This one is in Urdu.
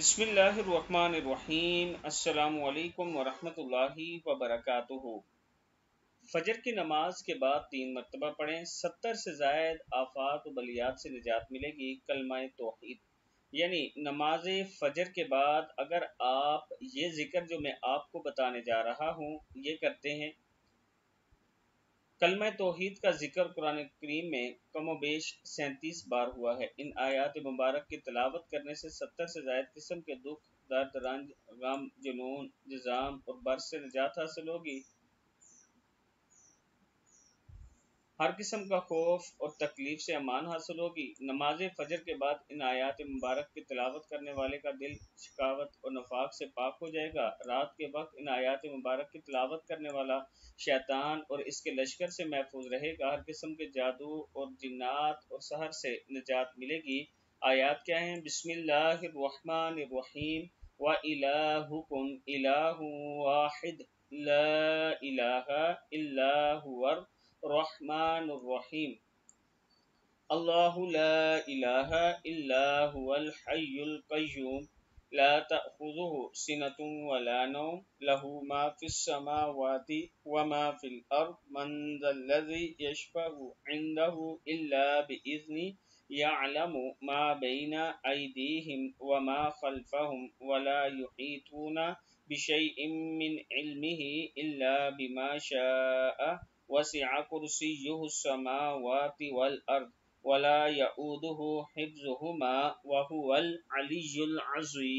بسم اللہ الرحمن الرحیم۔ السلام علیکم ورحمۃ اللہ وبرکاتہ۔ فجر کی نماز کے بعد 3 مرتبہ پڑھیں، 70 سے زائد آفات و بلیات سے نجات ملے گی۔ کلمہ توحید یعنی نماز فجر کے بعد اگر آپ یہ ذکر جو میں آپ کو بتانے جا رہا ہوں یہ کرتے ہیں، کلمہ توحید کا ذکر قرآن کریم میں کم و بیش 37 بار ہوا ہے۔ ان آیات مبارک کی تلاوت کرنے سے 70 سے زائد قسم کے دکھ، درد، رنج، غم، جنون، جذام اور برس سے نجات حاصل ہوگی۔ ہر قسم کا خوف اور تکلیف سے امان حاصل ہوگی۔ نماز فجر کے بعد ان آیات مبارک کی تلاوت کرنے والے کا دل شقاوت اور نفاق سے پاک ہو جائے گا۔ رات کے وقت ان آیات مبارک کی تلاوت کرنے والا شیطان اور اس کے لشکر سے محفوظ رہے گا۔ ہر قسم کے جادو اور جنات اور سحر سے نجات ملے گی۔ آیات کیا ہیں؟ بسم اللہ الرحمن الرحیم۔ وَإِلَٰهُكُمْ إِلَٰهٌ وَاحِدٌ لَا إِلَٰهَ إِلَّا هُوَ الرحمن الرحیم۔ اللہ لا الہ الا هو الحی القیوم لا تأخذہ سنۃ ولا نوم لہ ما فی السماوات وما فی الارض من ذا الذی یشفع عنده الا بإذنہ یعلم ما بین ایدیہم وما خلفہم ولا یحیطون بشیء من علمہ الا بما شاء وسع کرسیہ السماوات والارض ولا یؤودہ حفظہما وہو العلی العظیم۔